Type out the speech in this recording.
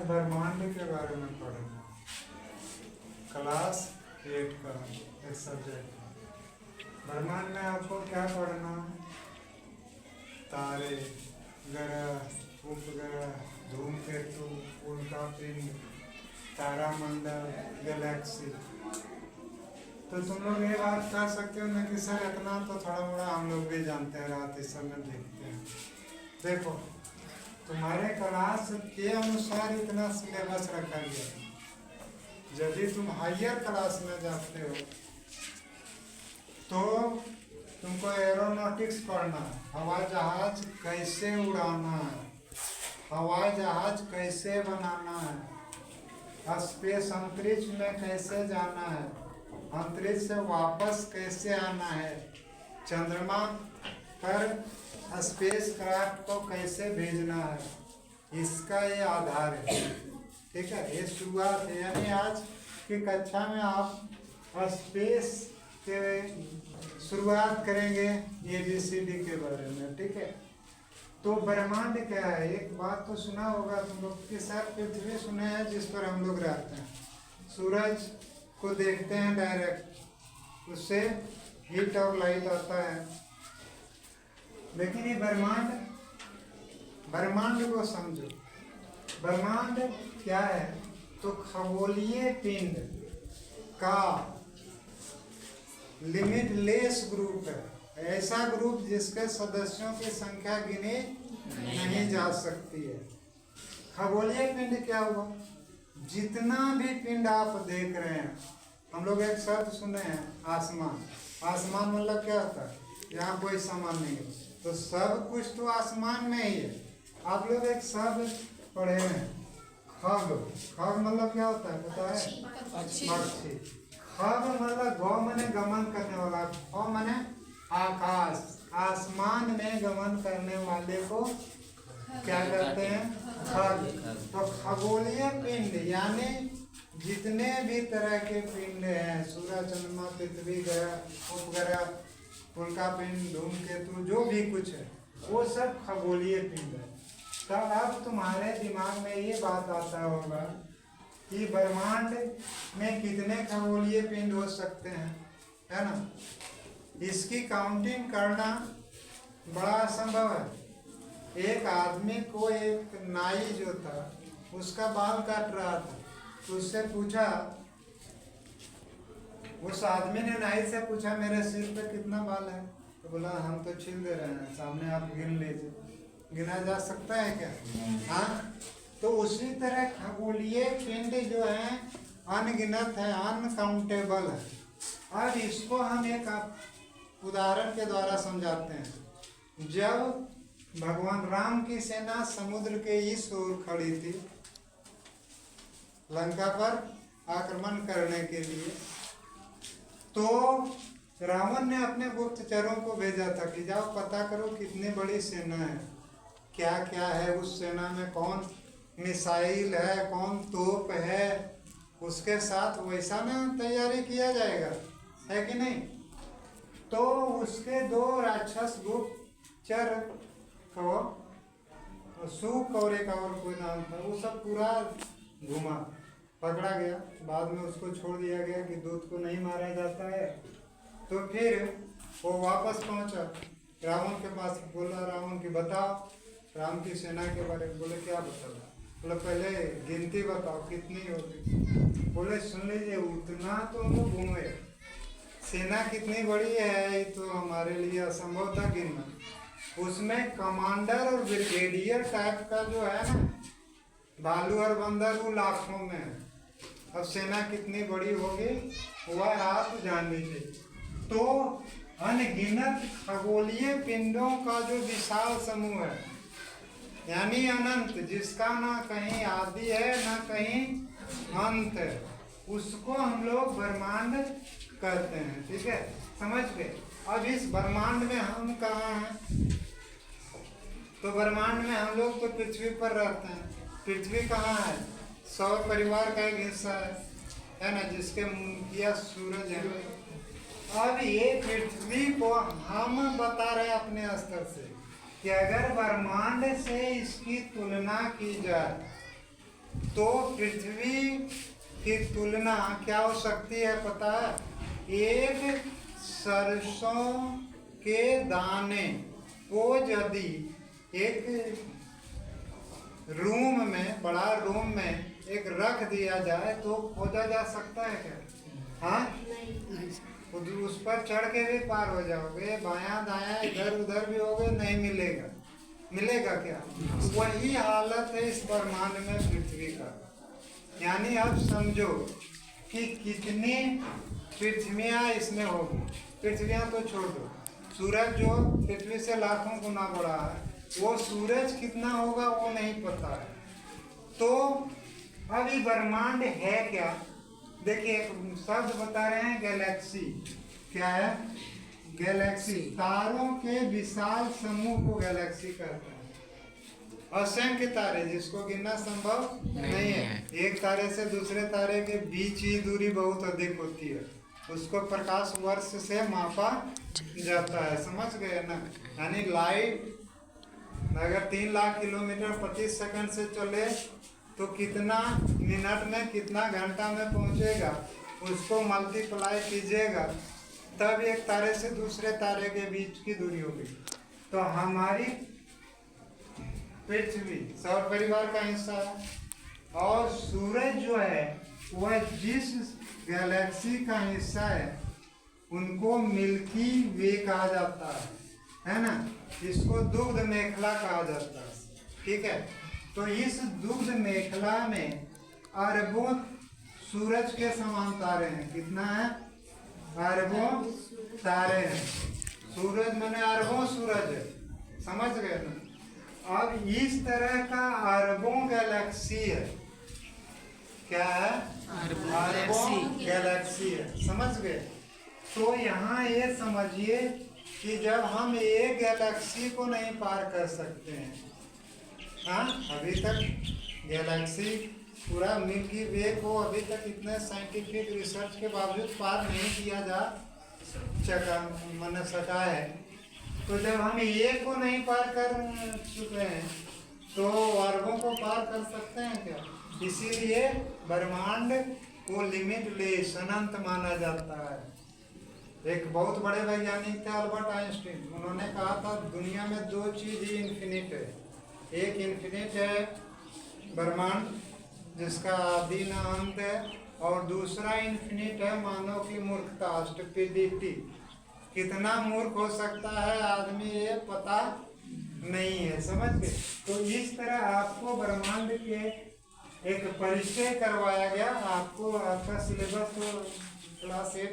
ब्रह्मांड के बारे में पढ़ना, क्लास 8 का एक सब्जेक्ट। ब्रह्मांड में आपको क्या पढ़ना है? तारे, ग्रह, उपग्रह, धूमकेतु, उल्का पिंड, तारामंडल, गैलेक्सी। तो तुम लोग ये बात कर सकते हो ना कि सर इतना तो थोड़ा मोड़ा हम लोग भी जानते हैं, रात इस समय देखते हैं। देखो, तुम्हारे क्लास के अनुसार इतना सिलेबस रखा गया है। यदि तुम हायर क्लास में जाते हो तो तुमको एरोनॉटिक्स पढ़ना है, हवाई जहाज कैसे उड़ाना है, हवाई जहाज कैसे बनाना है, स्पेस अंतरिक्ष में कैसे जाना है, अंतरिक्ष से वापस कैसे आना है, चंद्रमा पर स्पेस क्राफ्ट को कैसे भेजना है, इसका ये आधार है। ठीक है, ये शुरुआत है। यानी आज की कक्षा में आप स्पेस के शुरुआत करेंगे ABCD के बारे में। ठीक है, तो ब्रह्मांड क्या है? एक बात तो सुना होगा तुम लोग के साथ, पृथ्वी सुने हैं जिस पर हम लोग रहते हैं, सूरज को देखते हैं डायरेक्ट, उससे हीट और लाइट आता है। लेकिन ये ब्रह्मांड को समझो। ब्रह्मांड क्या है? तो खगोलीय पिंड का लिमिटलेस ग्रुप है, ऐसा ग्रुप जिसके सदस्यों की संख्या गिनी नहीं जा सकती है। खगोलीय पिंड क्या हुआ? जितना भी पिंड आप देख रहे हैं, हम लोग एक शब्द सुने हैं, आसमान। आसमान मतलब क्या होता है? यहाँ कोई सामान नहीं है, तो सब कुछ तो आसमान में ही है। आप लोग एक शब्द पढ़े हैं, खग। खग मतलब क्या होता है पता है? पक्षी। खग मतलब गौ माने गमन करने वाला, ख माने आकाश, आसमान में गमन करने वाले को क्या कहते हैं? खग। तो खगोलीय पिंड यानी जितने भी तरह के पिंड हैं, सूरज, चंद्रमा, पृथ्वी, ग्रह, उपग्रह, उल्का पिंड, धूमकेतु, जो भी कुछ है वो सब खगोलीय पिंड है। तो अब तुम्हारे दिमाग में ये बात आता होगा कि ब्रह्मांड में कितने खगोलीय पिंड हो सकते हैं, है ना? इसकी काउंटिंग करना बड़ा असंभव है। एक आदमी को एक नाई जो था उसका बाल काट रहा था, तो उससे पूछा, उस आदमी ने नाई से पूछा मेरे सिर पे कितना बाल है? तो बोला हम तो छील दे रहे हैं, सामने आप गिन लीजिए। गिना जा सकता है क्या? हाँ। तो उसी तरह खगोलीय पिंड जो है अनगिनत है, अनकाउंटेबल है। अब इसको हम एक उदाहरण के द्वारा समझाते हैं। जब भगवान राम की सेना समुद्र के इस ओर खड़ी थी लंका पर आक्रमण करने के लिए, तो रावण ने अपने गुप्तचरों को भेजा था कि जाओ पता करो कितनी बड़ी सेना है, क्या क्या है उस सेना में, कौन मिसाइल है, कौन तोप है, उसके साथ वैसा ना तैयारी किया जाएगा, है कि नहीं? तो उसके दो राक्षस गुप्तचर को सूक और एक और कोई नाम था, वो सब पूरा घुमा, पकड़ा गया। बाद में उसको छोड़ दिया गया कि दूत को नहीं मारा जाता है। तो फिर वो वापस पहुंचा रावण के पास, बोला रावण की बताओ राम की सेना के बारे में। बोले क्या बताओ? बोले पहले गिनती बताओ कितनी होगी। बोले सुन लीजिए, उतना तो हम लोग घूमे, सेना कितनी बड़ी है ये तो हमारे लिए असंभव था गिनना। उसमें कमांडर और ब्रिगेडियर टाइप का जो है ना, भालू और बंदर, वो लाखों में है। अब सेना कितनी बड़ी होगी वह आप जान लीजिए। तो अनगिनत खगोलीय पिंडों का जो विशाल समूह है, यानी अनंत, जिसका ना कहीं आदि है ना कहीं अंत है, उसको हम लोग ब्रह्मांड कहते हैं। ठीक है, समझ गए? अब इस ब्रह्मांड में हम कहाँ हैं? तो ब्रह्मांड में हम लोग तो पृथ्वी पर रहते हैं। पृथ्वी कहाँ है? सौर परिवार का एक हिस्सा है ना, जिसके मुखिया सूरज है। अब ये पृथ्वी को हम बता रहे हैं अपने स्तर से कि अगर ब्रह्मांड से इसकी तुलना की जाए तो पृथ्वी की तुलना क्या हो सकती है पता है? एक सरसों के दाने को यदि एक रूम में, बड़ा रूम में एक रख दिया जाए तो खोजा जा सकता है क्या? हाँ, उस पर चढ़ के भी पार हो जाओगे, बायां दायां इधर उधर भी होगे, नहीं मिलेगा। मिलेगा क्या? वही हालत है इस ब्रह्मांड में पृथ्वी का। यानी अब समझो कि कितनी पृथ्वियां इसमें होगी। पृथ्वियां तो छोड़ दो, सूरज जो पृथ्वी से लाखों गुना बड़ा है, वो सूरज कितना होगा वो नहीं पता है। तो अब ये ब्रह्मांड है क्या? देखिए एक शब्द बता रहे हैं, गैलेक्सी। क्या है? गैलेक्सी। तारों के विशाल समूह को गैलेक्सी कहते हैं। असंख्य तारे जिसको गिनना संभव नहीं है। एक तारे से दूसरे तारे के बीच ही दूरी बहुत अधिक होती है, उसको प्रकाश वर्ष से मापा जाता है। समझ गए ना? यानी लाइट अगर 3 लाख किलोमीटर प्रति सेकंड से चले तो कितना मिनट में, कितना घंटा में पहुंचेगा, उसको मल्टीप्लाई कीजिएगा, तब एक तारे से दूसरे तारे के बीच की दूरी होगी। तो हमारी पृथ्वी सौर परिवार का हिस्सा है, और सूरज जो है वह जिस गैलेक्सी का हिस्सा है उनको मिल्की वे कहा जाता है ना? इसको दुग्ध मेखला कहा जाता है। ठीक है, तो इस दुग्ध मेखला में अरबों सूरज के समान तारे हैं। कितना है? अरबों तारे हैं। सूरज माने अरबों सूरज है। समझ गए ना? अब इस तरह का अरबों गैलेक्सी है। क्या है? अरबों गैलेक्सी है। समझ गए? तो यहाँ ये समझिए कि जब हम एक गैलेक्सी को नहीं पार कर सकते हैं, हाँ, अभी तक गैलेक्सी पूरा मिल्की वे को अभी तक इतने साइंटिफिक रिसर्च के बावजूद पार नहीं किया जा सका है। तो जब हम एक को नहीं पार कर चुके हैं तो अरबों को पार कर सकते हैं क्या? इसीलिए ब्रह्मांड को लिमिटलेस, अनंत माना जाता है। एक बहुत बड़े वैज्ञानिक थे अल्बर्ट आइंस्टीन, उन्होंने कहा था दुनिया में 2 चीज ही इन्फिनिट है। एक इन्फिनिट है ब्रह्मांड जिसका आदि न अंत है, और दूसरा इन्फिनिट है मानव की मूर्खता, स्टुपिडिटी। कितना मूर्ख हो सकता है आदमी ये पता नहीं है। समझ गए? तो इस तरह आपको ब्रह्मांड के एक परिचय करवाया गया। आपको आपका सिलेबस तो क्लास 8